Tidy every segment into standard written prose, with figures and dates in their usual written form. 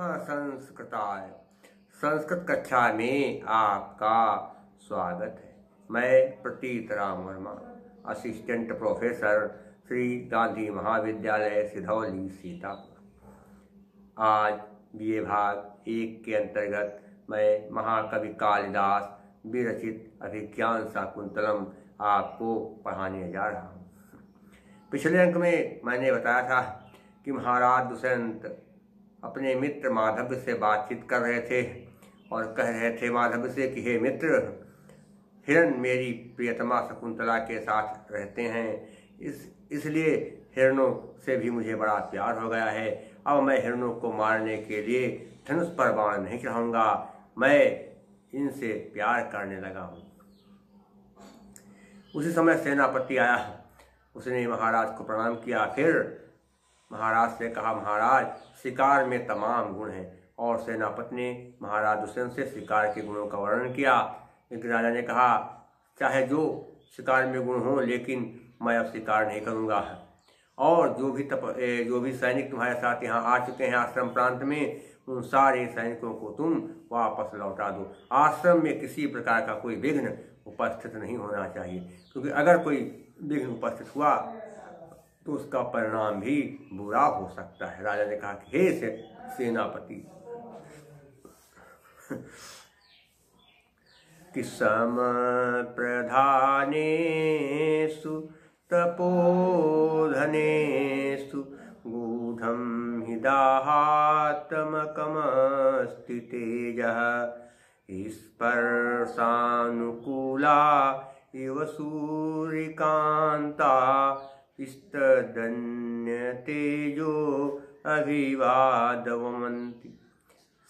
संस्कृताय। संस्कृत कक्षा में आपका स्वागत है। मैं प्रतीत राम वर्मा, असिस्टेंट प्रोफेसर, श्री गांधी महाविद्यालय सिधौली सीतापुर। आज BA भाग 1 के अंतर्गत मैं महाकवि कालिदास विरचित अभिज्ञान शाकुंतलम आपको पढ़ाने जा रहा हूँ। पिछले अंक में मैंने बताया था कि महाराज दुष्यंत अपने मित्र माधव से बातचीत कर रहे थे और कह रहे थे माधव से कि हे मित्र, हिरण मेरी प्रियतमा शकुंतला के साथ रहते हैं, इसलिए हिरणों से भी मुझे बड़ा प्यार हो गया है। अब मैं हिरणों को मारने के लिए धनुष पर बाण नहीं चढ़ाऊंगा, मैं इनसे प्यार करने लगा हूँ। उसी समय सेनापति आया, उसने महाराज को प्रणाम किया। फिर महाराज से कहा, महाराज शिकार में तमाम गुण हैं। और सेनापति ने महाराज दुष्यंत से शिकार के गुणों का वर्णन किया। लेकिन राजा ने कहा, चाहे जो शिकार में गुण हो, लेकिन मैं अब शिकार नहीं करूंगा। और जो भी सैनिक तुम्हारे साथ यहाँ आ चुके हैं आश्रम प्रांत में, उन सारे सैनिकों को तुम वापस लौटा दो। आश्रम में किसी प्रकार का कोई विघ्न उपस्थित नहीं होना चाहिए, क्योंकि अगर कोई विघ्न उपस्थित हुआ तो उसका परिणाम भी बुरा हो सकता है। राजा ने कहा कि हे सेनापति, कि सम प्रधानेषु तपोधनेषु गूढ़ं हि दाहात्मकमस्ति तेजः स्पर्शानुकूला इव सूर्यकान्ता तेजो अभिवादवमन्ति।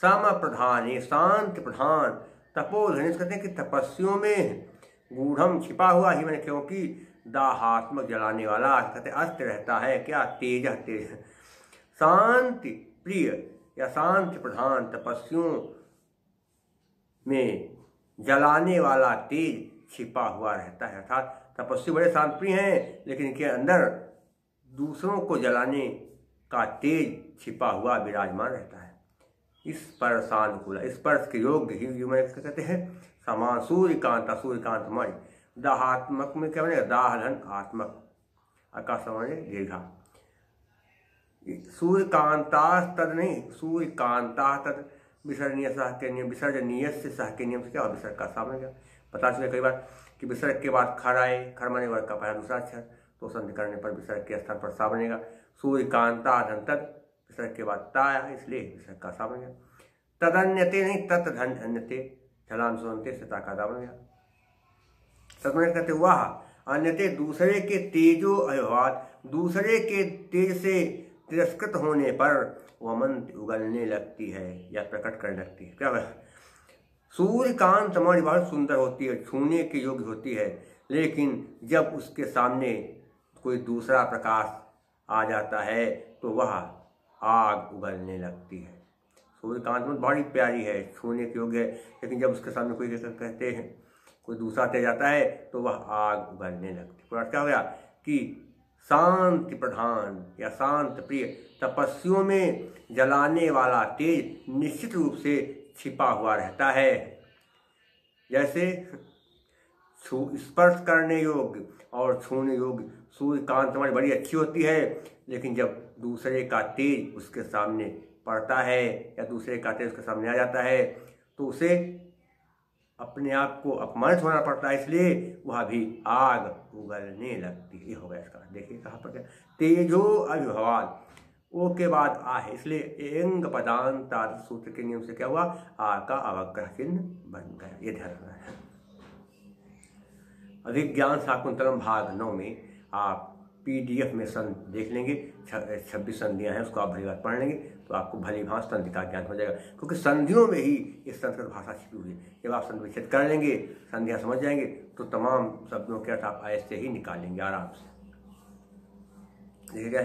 सम प्रधान, शांत प्रधान, तपोधन कहते हैं कि तपस्वियों में, गूढ़म छिपा हुआ ही, मैंने क्योंकि दाहात्मक जलाने वाला कहते अस्त रहता है। क्या? तेज, तेज। शांति प्रिय या शांति प्रधान, तपस्वियों में जलाने वाला तेज छिपा हुआ रहता है। अर्थात तपस्वी बड़े शांत प्रिय हैं, लेकिन इनके अंदर दूसरों को जलाने का तेज छिपा हुआ विराजमान रहता है। स्पर्शानुकूल, स्पर्श के योग्य ही कहते हैं समान। सूर्यकांता, सूर्यकांतमय। दाहात्मक में क्या बनेगा? दाहधन आत्मक, आकाश दीर्घा। सूर्यकांता तद नहीं, सूर्यकांता तद विसर्जनीय सह के नियम, विसर्जनीय से सह के नियम से क्या? विसर्ग का सामने क्या पता चले कई बार कि विसर्ग के बाद खर आए, खर माने वर्ग का पहला दूसरा अक्षर, तो संधि करने पर विसर्ग के स्थान पर सा बनेगा। सूर्यकांता धन तद, विसर्ग के बाद ता आया, इसलिए विसर्ग का सा बन गया। तदन्यते नहीं, तत् धन अन्यते, झलाम सुनते से ताकादा बन गया। तदन्य कहते वह अन्यते, दूसरे के तेजो अभिवाद, दूसरे के तेज से तिरस्कृत होने पर वमन उगलने लगती है या प्रकट करने लगती है। क्या? सूर्यकांत हमारी बहुत सुंदर होती है, छूने के योग्य होती है, लेकिन जब उसके सामने कोई दूसरा प्रकाश आ जाता है तो वह आग उगलने लगती है। सूर्यकांत में बड़ी प्यारी है, छूने के योग्य है, लेकिन जब उसके सामने कोई कहते हैं कोई दूसरा तेज आता है तो वह आग उगलने लगती है। तो क्या हो गया कि शांति प्रधान या शांत प्रिय, तपस्वियों में जलाने वाला तेज निश्चित रूप से छिपा हुआ रहता है। जैसे स्पर्श करने योग्य और छूने योग्य सूर्यकांत हमारी बड़ी अच्छी होती है, लेकिन जब दूसरे का तेज उसके सामने पड़ता है या दूसरे का तेज उसके सामने आ जाता है तो उसे अपने आप को अपमानित होना पड़ता है, इसलिए वह भी आग उगलने लगती है। ये हो गया इसका। देखिए कहाँ पर क्या? तेजो अभिभवाद, ओ के बाद आ है, इसलिए एंग पदांत आदि सूत्र के नियम से क्या हुआ? आ का अवग्रह चिन्ह बन गया। ये ध्यान रखना है। अभिज्ञान शाकुंतलम भाग 9 में आप PDF में देख लेंगे, 26 संधियां हैं, उसको आप भली बात पढ़ लेंगे तो आपको भली भांति संधि का ज्ञान हो जाएगा, क्योंकि संधियों में ही इस संस्कृत भाषा छिपी हुई है। जब आप संधि विच्छेद कर लेंगे, संधियां समझ जाएंगे, तो तमाम शब्दों के अर्थ आप ऐसे ही निकालेंगे आराम से। देखिए क्या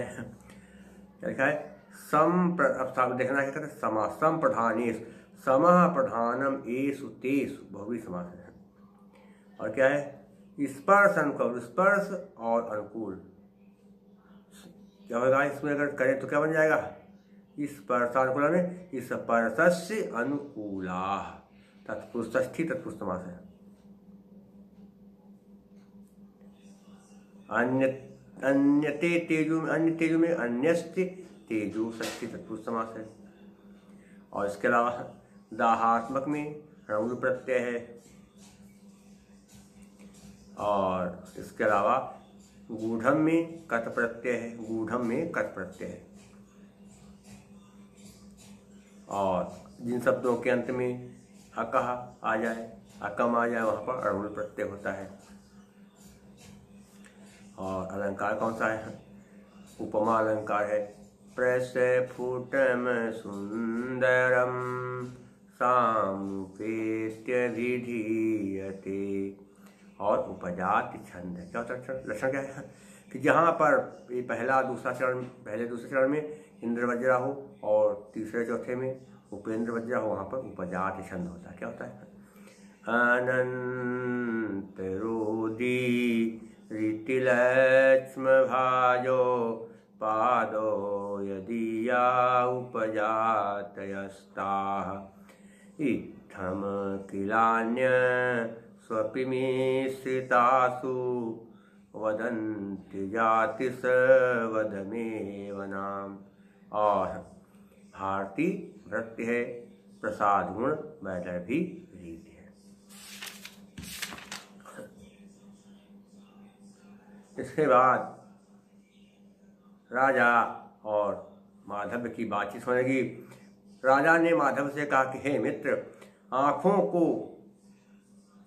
लिखा है? अब देखना क्या कहते हैं? समा, सम प्रधानेश, समः प्रधानम एषु तेषु, बहुवी समास है। और क्या है? स्पर्श अनुकूल, स्पर्श और अनुकूल क्या होगा? इसमें अगर करें तो क्या बन जाएगा? इस परसानुकूला में इस परसस्य अनुकूला तत्पुरुष षष्ठी तत्पुरुष समास है। अन्यते तेजु अन्य तेजु में अन्यस्ते तेजु षष्ठी तत्पुरुष समास है। और इसके अलावा दाहात्मक में णौ प्रत्यय है। और इसके अलावा गूढ़म में कत प्रत्यय है। गूढ़म में कत प्रत्यय है। और जिन शब्दों के अंत में अकह आ जाए, अकम आ जाए, वहाँ पर अणुल प्रत्यय होता है। और अलंकार कौन सा है? उपमा अलंकार है। प्रस्फुटम सुंदरम सामुपेत्य विधीयते। और उपजाति छंद है। क्या होता है? लक्षण क्या है कि जहाँ पर ये पहला दूसरा चरण, पहले दूसरे चरण में इंद्र वज्रा हो और तीसरे चौथे में उपेंद्र वज्रा हो, वहाँ पर उपजाति छंद होता है। क्या होता है? अनंत रोदी रीतिलक्ष्म भाजो पादो यदीया उपजातयस्ताः इत्थम किलान्य स्वपिमिश्रितासु वदन्ति जाति सवदमेव नाम। और भारती वृत्ति है, प्रसाद गुण वैदर भी रीति है। इसके बाद राजा और माधव की बातचीत होने लगी। राजा ने माधव से कहा कि हे मित्र, आँखों को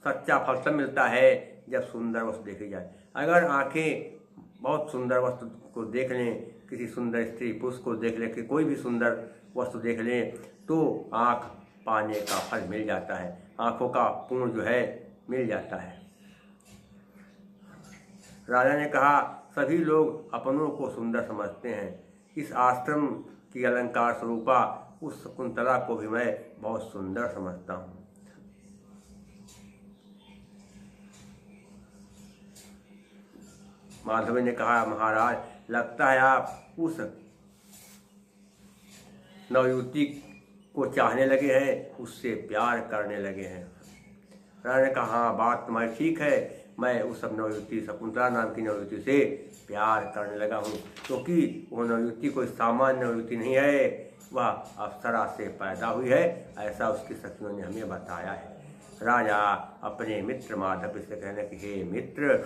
सच्चा फल तब मिलता है जब सुंदर वस्तु देखी जाए। अगर आँखें बहुत सुंदर वस्तु को देख लें, किसी सुंदर स्त्री पुरुष को देख लें, कि कोई भी सुंदर वस्तु देख लें, तो आँख पाने का फल मिल जाता है, आँखों का पुण्य जो है मिल जाता है। राजा ने कहा, सभी लोग अपनों को सुंदर समझते हैं। इस आश्रम की अलंकार स्वरूपा उस शकुंतला को भी मैं बहुत सुंदर समझता हूँ। माधव ने कहा, महाराज, लगता है आप उस नवयुवती को चाहने लगे हैं, उससे प्यार करने लगे हैं। राजा ने कहा, हाँ, बात तुम्हारी ठीक है, मैं उस नवयुवती शकुंतला नाम की नवयुवती से प्यार करने लगा हूँ, क्योंकि वो नवयुवती कोई सामान्य नवयुवती नहीं है, वह अप्सरा से पैदा हुई है, ऐसा उसकी सखियों ने हमें बताया है। राजा अपने मित्र माधव से कहने कि हे मित्र,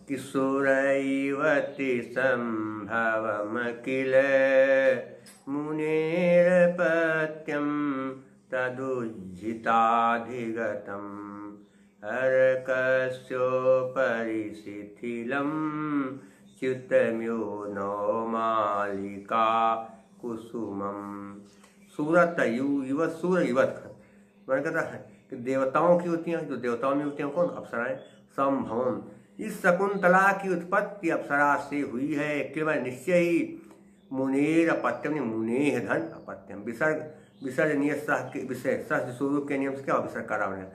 किशोरैवति संभवम किल मुनेरपत्यम तदुज्झिताधिगतम अर्कस्योपरि शिथिलं च्युतम्यो नो मालिका कुसुमम। सूरत युवत, सूर युवत मैंने कहता है कि देवताओं की होती हैं, जो देवताओं में होती हैं कौन? अप्सराएं। संभवम, इस शकुंतला की उत्पत्ति अप्सरा से हुई है, केवल निश्चय ही। मुनेर अपत्यम, मुनेह धन अपत्यम, विसर्जनीय सह के विषय सह स्वरूप के नियम से क्या विसर्ग करा बनेगा?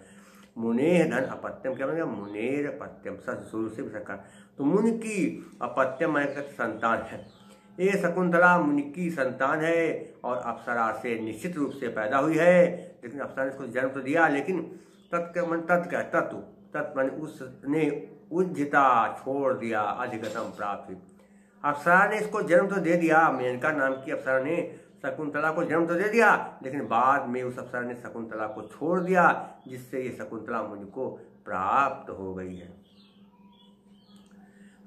मुनेह धन अपत्यम क्या बनेगा? मुनेर अपत्यम, सह स्वरूप से विसर्ग करा। तो मुनि की अपत्यम मैंने संतान है। ये शकुंतला मुनि की संतान है और अप्सरा से निश्चित रूप से पैदा हुई है। लेकिन अप्सरा ने उसको जन्म तो दिया, लेकिन तत्व मैंने उसने उज्झिता छोड़ दिया, अधिगतम प्राप्त। अप्सरा ने इसको जन्म तो दे दिया, मेनका नाम की अप्सरा ने शकुंतला को जन्म तो दे दिया, लेकिन बाद में उस अप्सरा ने शकुंतला को छोड़ दिया, जिससे ये शकुंतला मुझ को प्राप्त हो गई है।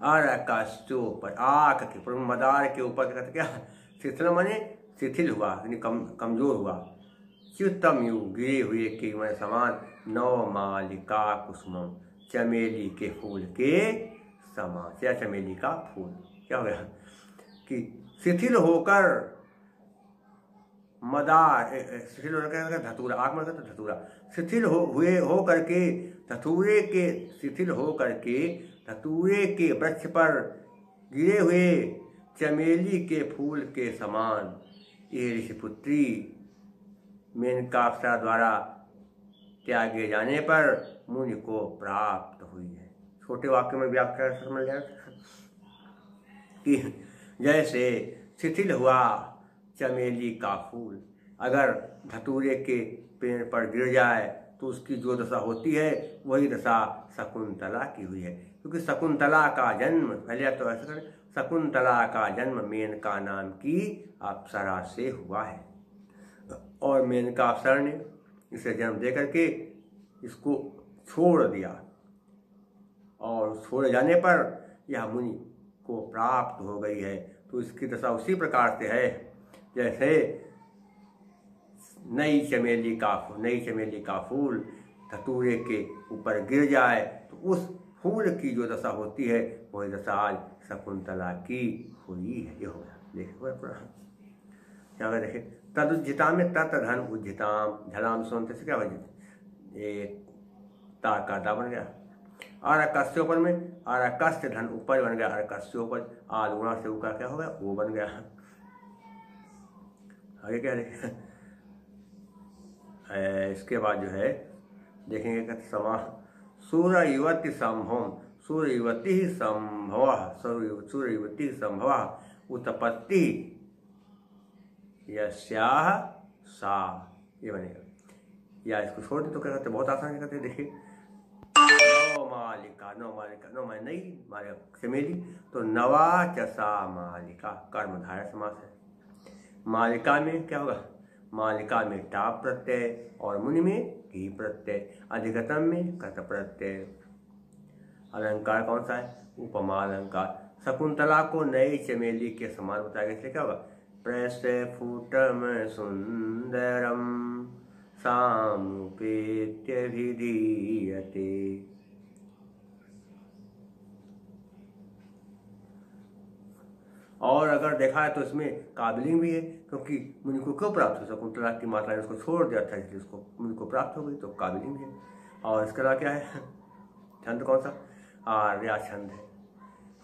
पर आँख के पर मदार के ऊपर कहते क्या? शिथिल माने शिथिल हुआ, यानी कमजोर हुआ। च्युतम यु, गिरे हुए के मैं समान। नव मालिका कुसुमम, चमेली के फूल के समान। क्या चमेली का फूल? क्या हो गया कि शिथिल होकर मदार, शिथिल होकर धतूरा, आग में धतूरा, शिथिल हो करके धतूरे के, शिथिल हो करके धतूरे के वृक्ष पर गिरे हुए चमेली के फूल के समान ये ऋषिपुत्री मेनका अप्सरा द्वारा त्यागे जाने पर मुनि को प्राप्त हुई है। छोटे वाक्य में व्याख्या समझ जाए कि जैसे शिथिल हुआ चमेली का फूल। अगर धतूरे के पेड़ पर गिर जाए तो उसकी जो दशा होती है वही दशा शकुंतला की हुई है, क्योंकि शकुंतला का जन्म, पहले तो ऐसा करें, शकुंतला का जन्म मेनका नाम की अप्सरा से हुआ है। और मेनका अप्सरा ने इसे जन्म दे करके इसको छोड़ दिया, और छोड़े जाने पर यह मुनि को प्राप्त हो गई है। तो इसकी दशा उसी प्रकार से है जैसे नई चमेली का फूल धतूरे के ऊपर गिर जाए तो उस फूल की जो दशा होती है वही दशा आज शकुंतला की हुई है। ये हो गया, देखिए देखे तदुज्जिता में तत् धन उज्जिताम, झलाम सोनते से क्या बजे ये ता का दा बन गया। आरकस्योपन में आरकस्य धन ऊपर बन गया, आरकस्योपन आलूणा से ऊपर क्या हो गया, वो बन गया। आगे क्या देखें, इसके बाद जो है देखेंगे कि समा सूर्य युवती संभव, सूर्य युवती संभव उत्पत्ति यस्याह सा, ये बनेगा। या इसको छोड़ दे तो क्या करते, बहुत आसान करते, देखिए नौ मालिका नई मालिका चमेली, तो नवा चसा मालिका कर्मधारय समास है। मालिका में क्या होगा, मालिका में टा प्रत्यय और मुनि में की प्रत्यय, अधिगतम में कत प्रत्यय। अलंकार कौन सा है, उपमा अलंकार। शकुंतला को नई चमेली के समान बताया गया, इसलिए क्या होगा, प्रस्फुटम सुंदरम सामुपेत्य विधीयते। और अगर देखा है तो इसमें काबिलिंग भी है, क्योंकि मुनि को क्यों प्राप्त हो, शकुंतला की माता ने उसको छोड़ दिया था इसलिए उसको मुनि को प्राप्त हो गई, तो काबिलिंग भी है। और इसके अलावा क्या है, छंद कौन सा, आर्या छंद है।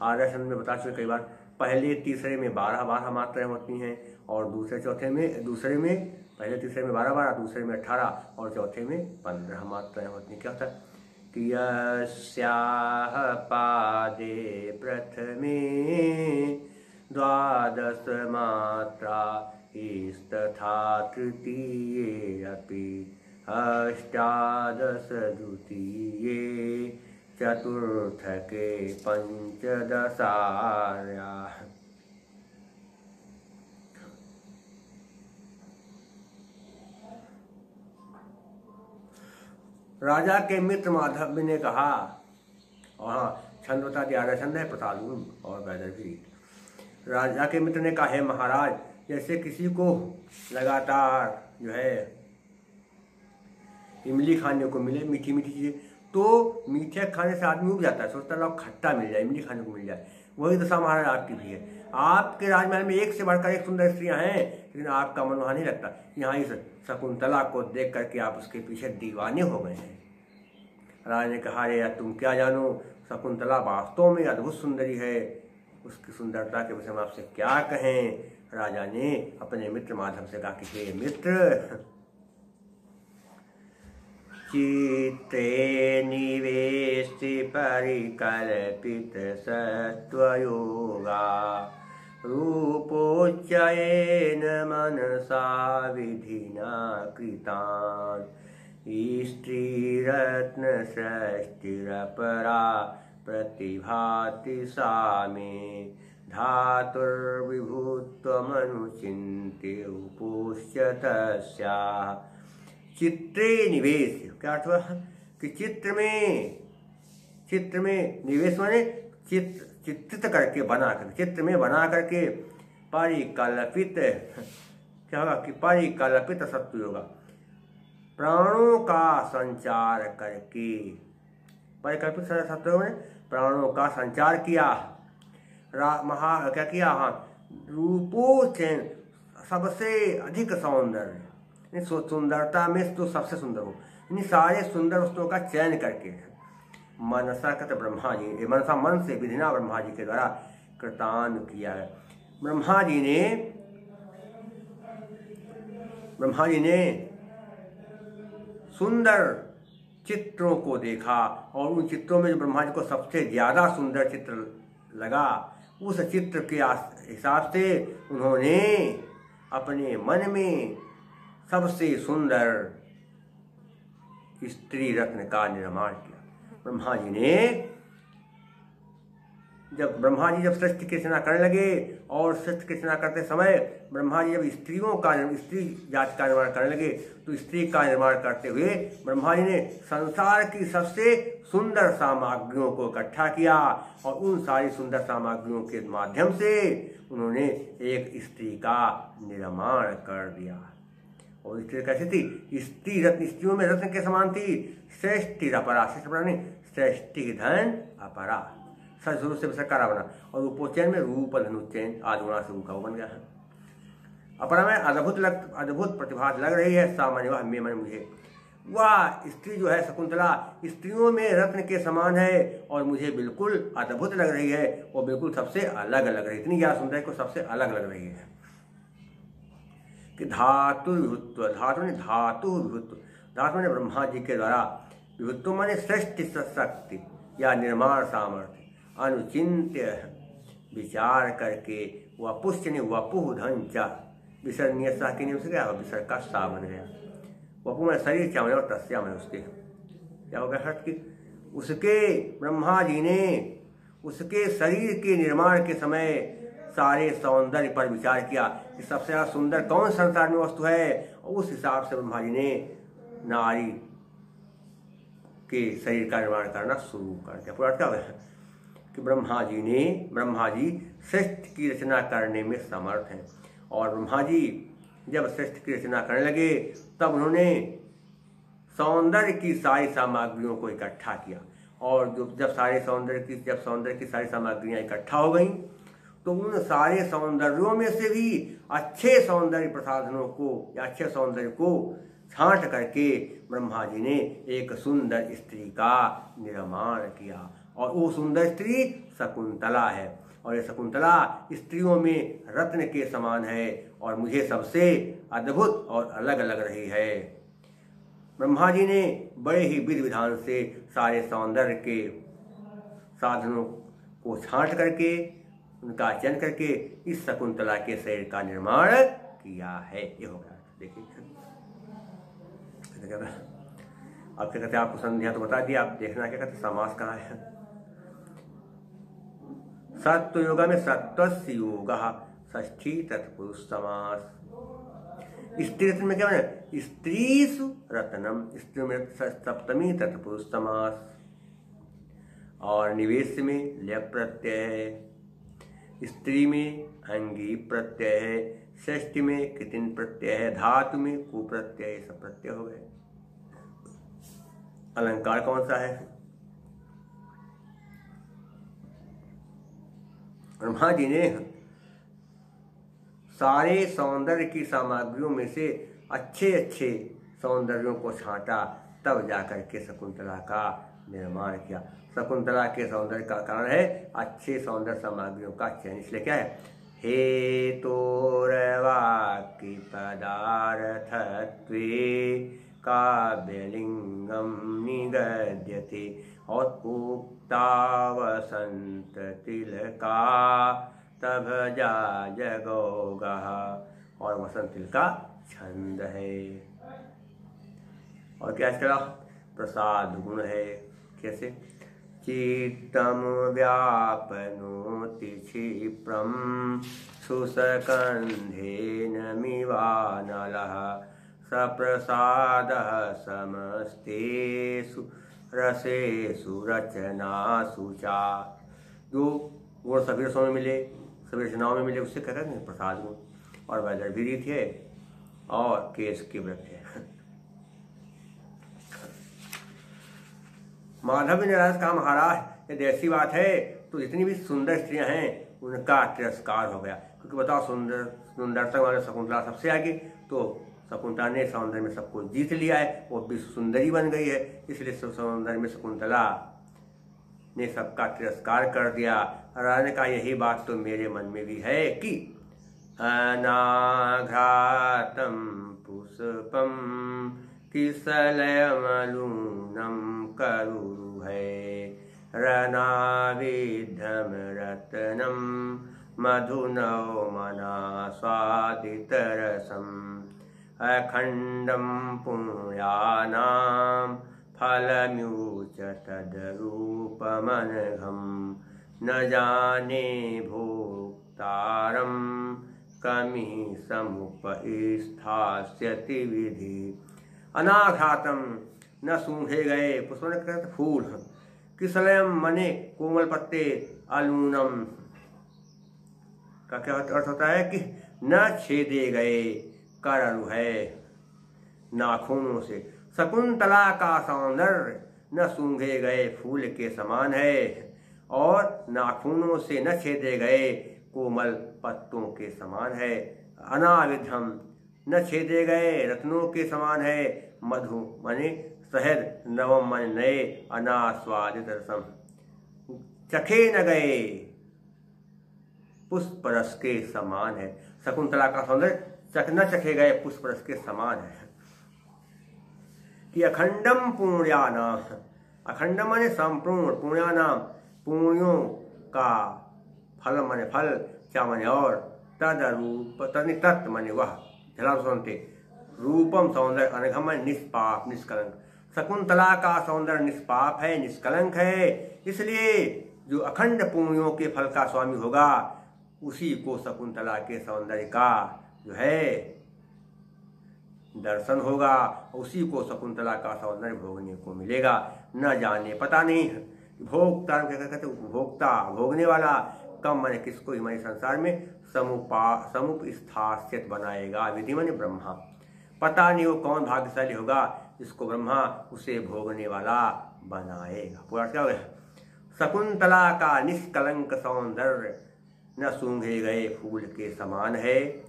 आर्या छंद में बता चुके कई बार, पहले तीसरे में 12 मात्राएं होती हैं, और दूसरे में पहले तीसरे में 12, दूसरे में 18 और चौथे में 15 मात्राएं होती हैं। क्या होता है कि यस्याह पादे प्रथमे 12 मात्रा इस्तथा तृतीये अपि 18 द्वितीये चतुर्थके 15। राजा के मित्र माधव ने कहा, और हाँ छंद बता दिया, आर्य छंद है, प्रसादून और वैदर्भी। राजा के मित्र ने कहा, है महाराज, जैसे किसी को लगातार जो है इमली खाने को मिले, मीठी मीठी चीजें, तो मीठे खाने से आदमी उब जाता है, सोचता है खट्टा मिल जाए, इमली खाने को मिल जाए। वही दशा महाराज आपकी भी है। आपके राजमहल में एक से बढ़कर एक सुंदर स्त्रियां हैं, लेकिन आपका मन वहां नहीं लगता। यहाँ इस शकुंतला को देख करके आप उसके पीछे दीवाने हो गए हैं। राजा ने कहा, अरे यार तुम क्या जानो, शकुंतला वास्तव में अद्भुत सुंदरी है, उसकी सुंदरता के विषय में आपसे क्या कहें। राजा ने अपने मित्र माधव से कहा कि हे मित्र, चित्ते निवेशि परिकल्पित सत्वयोगा रूपोच्चयेन मनसा विधिना कृतान् स्त्रीरत्न सृष्टिरपरा प्रतिभाति सा मे धातुर्विभुत्वमनुचिन्त्य उपोष्य तस्याः। चित्रे निवेश, क्या अर्थ हुआ कि चित्र में निवेश माने चित्रित करके बना करके, चित्र में बना करके परिकल्पित, क्या होगा कि परिकल्पित सत्व होगा, प्राणों का संचार करके, परिकल्पित सत्व में प्राणों का संचार किया। क्या किया, हाँ, रूपोचयन, सबसे अधिक सौंदर्य, सुंदरता में तो सबसे सुंदर हो, इन सारे सुंदर वस्तुओं का चयन करके मनसा कत ब्रह्मा जी, मनसा मन से विधिना ब्रह्मा जी के द्वारा कृतान किया है। ब्रह्मा जी ने सुंदर चित्रों को देखा, और उन चित्रों में जो ब्रह्मा जी को सबसे ज्यादा सुंदर चित्र लगा उस चित्र के हिसाब से उन्होंने अपने मन में सबसे सुंदर स्त्री रत्न का निर्माण किया। ब्रह्मा जी जब सृष्टि की रचना करने लगे और सृष्टि की रचना करते समय ब्रह्मा जी जब स्त्री जाति का निर्माण करने लगे तो स्त्री का निर्माण करते हुए ब्रह्मा जी ने संसार की सबसे सुंदर सामग्रियों को इकट्ठा किया और उन सारी सुंदर सामग्रियों के माध्यम से उन्होंने एक स्त्री का निर्माण कर दिया। और स्त्री कैसी थी? स्त्री रत्न, स्त्रियों में रत्न के समान थी। श्रेष्ठी अपरा, श्रेष्ठी धन अपरा, शुरू से सकारा बना और रूपोच्चयन में रूप धनुच्चयन आदुणा से रूपा बन गया है। अपरा में अद्भुत प्रतिभा लग रही है। सामान्य वह में मन मुझे, वह स्त्री जो है शकुंतला स्त्रियों में रत्न के समान है और मुझे बिल्कुल अद्भुत लग रही है। वो बिल्कुल सबसे अलग लग रही है, इतनी ज्यादा सुंदर को सबसे अलग लग रही है कि धातु विभुत्व, धातु ने ब्रह्मा जी के द्वारा, विभुत्व माने श्रेष्ठ शक्ति या निर्माण सामर्थ्य, अनुचिंत्य विचार करके वपुष्य वपुह धन चा विसर्णीय सा के नियम से क्या विसर्ग का सा बन गया। वपु में शरीर चावने और तस्या में उसके क्या हो गया हट की उसके ब्रह्मा जी ने उसके शरीर के निर्माण के समय सारे सौंदर्य पर विचार किया कि सबसे ज्यादा सुंदर कौन संसार में वस्तु है। और उस हिसाब से ब्रह्मा जी ने नारी के शरीर का निर्माण करना शुरू कर दिया। पूरा क्या हुआ कि ब्रह्मा जी सृष्टि की रचना करने में समर्थ हैं। और ब्रह्मा जी जब सृष्टि की रचना करने लगे तब उन्होंने सौंदर्य की सारी सामग्रियों को इकट्ठा किया। और जब सौंदर्य की सारी सामग्रियां इकट्ठा हो गईं तो उन सारे सौंदर्यों में से भी अच्छे सौंदर्य प्रसाधनों को या अच्छे सौंदर्य को छांट करके ब्रह्मा जी ने एक सुंदर स्त्री का निर्माण किया। और वो सुंदर स्त्री शकुंतला है। और ये शकुंतला स्त्रियों में रत्न के समान है और मुझे सबसे अद्भुत और अलग लग रही है। ब्रह्मा जी ने बड़े ही विधि विधान से सारे सौंदर्य के साधनों को छांट करके उनका चयन करके इस शकुंतला के शरीर का निर्माण किया है। ये हो गया। देखिए अब क्या कहते हैं, आपको संध्या तो बता दिया, आप देखना क्या कहते समास कहाँ है। सत्व योगा में सत्वस्य योग षष्ठी तत्पुरुष समास। स्त्री रत्न में क्या है? स्त्रीसु रत्नम, स्त्री में सप्तमी तत्पुरुष समास। और निवेश में ल्यप प्रत्यय है, स्त्री में अंगी प्रत्यय है, षष्ठी में कृतिन प्रत्यय है, धातु में कु प्रत्यय, सब प्रत्यय हो गए। अलंकार कौन सा है? ब्रह्मा जी ने सारे सौंदर्य की सामग्रियों में से अच्छे अच्छे सौंदर्यों को छांटा, तब जाकर के शकुंतला का निर्माण किया। शकुंतला के सौंदर्य का कारण है अच्छे सौंदर्य सामग्रियों का चयन। इसलिए क्या है? हे तोरवाक्य पदार्थत्वे काव्यलिंगम निगद्यते। और उक्ता वसंत तिलका तब जा जगोगा। और वसंत तिल का छंद है। और क्या इसका प्रसाद गुण है। कैसे? चित्तम व्यापनोति क्षिप्रम सुसकंधेन मिवानलः सप्रसादः समस्तेषु रसेषु रचनासु चा। जो गुण सभी रसों में मिले, सभी रचनाओं में मिले, उससे कहते हैं प्रसाद गुण। और वैदर भी रीत है और केश के व्रत है। माधव निराश का महाराज, यदि ऐसी बात है तो जितनी भी सुंदर स्त्रियां हैं उनका तिरस्कार हो गया। क्योंकि बताओ सुंदरता वाले शकुंतला सबसे आगे, तो शकुंतला ने सौंदर्य में सबको जीत लिया है, वो भी सुंदरी बन गई है। इसलिए सौंदर्य में शकुंतला ने सबका तिरस्कार कर दिया। राजा ने कहा यही बात तो मेरे मन में भी है कि अनाघ्रातम पुष्पम किसलयमलूनम करुरु है रनाविद्धं रत्नं मधुनौमना स्वादितरसम् अखण्डं पुण्यानां फलम्युच तद्रूपमनघं न जाने भोक्तारं कमिः समुपस्थास्यति विधि। अनाघातम न सूंघे गए पुष्प फूल, किसलयम मने कोमल पत्ते, अलूनम का क्या अर्थ होता है कि न छेदे गए, कररु है नाखूनों से। शकुंतला का सौंदर्य न सूंघे गए फूल के समान है और नाखूनों से न छेदे गए कोमल पत्तों के समान है। अनाविधम न छेदे गए रत्नों के समान है। मधु मने शहद, नवम मन नए, अनास्वादित रसम चखे न गए पुष्प रस के समान है। शकुंतला का सौंदर्य न चखे गए पुष्प रस के समान है। कि अखंडम पुण्यानाम, अखंडम माने संपूर्ण, पुण्यानाम पुण्यों का, फल माने फल, क्या माने और, तदरूप तत्त माने वह, झला सुनते, रूपम सौंदर्य, अनघम निष्पाप निष्कलंक। शकुंतला का सौंदर्य निष्पाप है, निष्कलंक है, इसलिए जो अखंड पुण्यों के फल का स्वामी होगा उसी को शकुंतला के सौंदर्य का जो है दर्शन होगा, उसी को शकुंतला का सौंदर्य भोगने को मिलेगा। न जाने पता नहीं, भोक्ता क्या कहते, भोक्ता भोगने वाला, कम माने किसको ही माने संसार में समुपस्थास्यत बनाएगा, विधि माने ब्रह्मा। पता नहीं वो कौन भाग्यशाली होगा जिसको ब्रह्मा उसे भोगने वाला बनाएगा। पूरा क्या हो गया। शकुंतला का निष्कलंक सौंदर्य न सूंघे गए फूल के समान है,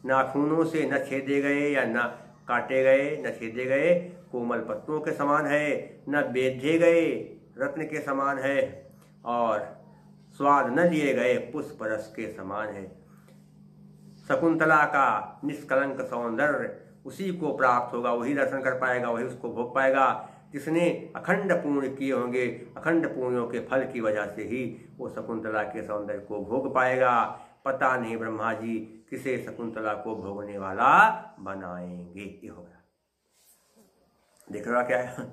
नाखूनों से न छेदे गए या न काटे गए, न छेदे गए कोमल पत्तों के समान है, न बेधे गए रत्न के समान है, और स्वाद न लिए गए पुष्प रस के समान है। शकुंतला का निष्कलंक सौंदर्य उसी को प्राप्त होगा, वही दर्शन कर पाएगा, वही उसको भोग पाएगा जिसने अखंड पुण्य किए होंगे। अखंड पुण्यों के फल की वजह से ही वो शकुंतला के सौंदर्य को भोग पाएगा। पता नहीं ब्रह्मा जी किसे शकुंतला को भोगने वाला बनाएंगे। ये होगा, देख रहा क्या है।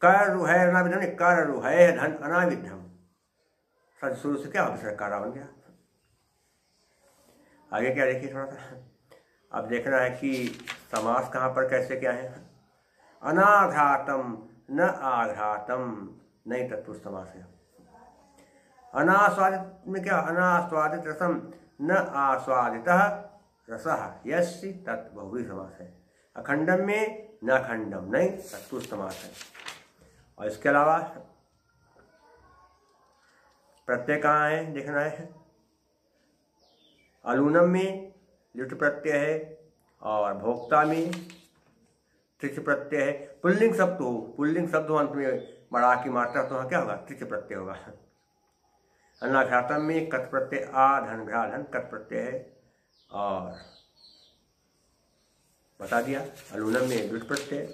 कर रुहै अनाविधम, कर रुहै धन अनाविधम, सच शुरू से क्या होगा, कारा बन गया। आगे क्या देखिए थोड़ा सा, अब देखना है कि समास कहाँ पर कैसे क्या है। अनाघातम न आघातम, नहीं तत्पुरुष समास है। अनास्वादित में क्या, अनास्वादित रसम न आस्वादित रसः यस्य तत् बहुव्रीहि समास है। अखंडम में न खंडम, नहीं तत्पुरुष समास है। और इसके अलावा प्रत्यय कहाँ है देखना है। अलूनम में लिट प्रत्यय है और भोक्ता में त्रिच प्रत्यय है। पुल्लिंग शब्द हो, पुल्लिंग शब्द हो, अंत में बड़ा की मात्रा तो क्या होगा, त्रिच प्रत्यय होगा। अनाघातम में कत प्रत्यय आ धन घा धन कत प्रत्यय है, और बता दिया। अलूनम में दुट प्रत्यय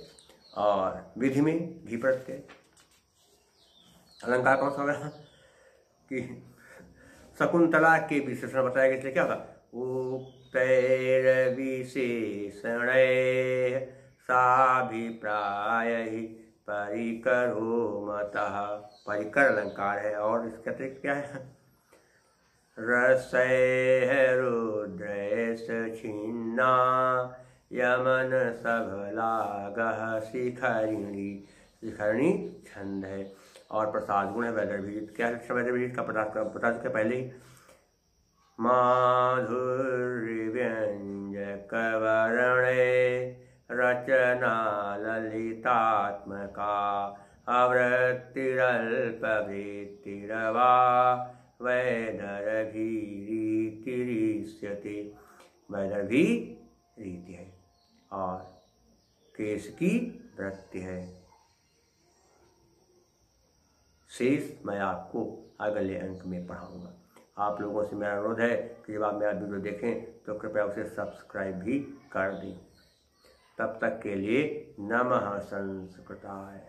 और विधि में घी प्रत्यय। अलंकार कौन सा होगा कि शकुंतला के विशेषण बताया गया, क्या होगा, उक्तैर विशेषणैः साभिप्राय परिकरो मतः। परिकर अलंकार है, और इसके अतिरिक्त क्या है, रसैः रुद्रैश्च छिन्ना यमन सभलागः शिखरिणी, शिखरिणी छंद है, और प्रसाद गुण है वैदर्भीजित। क्या है वैदर्भीजित का बता चुके पहले ही। माधुर्य व्यंजक वर्णे रचना ललितात्मका, आवृत्तिरल्पवृत्तिरवा वैदर्भीरीतिरिष्यते। वैदर्भी रीति है और केश की वृत्ति है। शेष मैं आपको अगले अंक में पढ़ाऊंगा। आप लोगों से मेरा अनुरोध है कि जब आप मेरा वीडियो देखें तो कृपया उसे सब्सक्राइब भी कर दें। तब तक के लिए नमः संस्कृताय।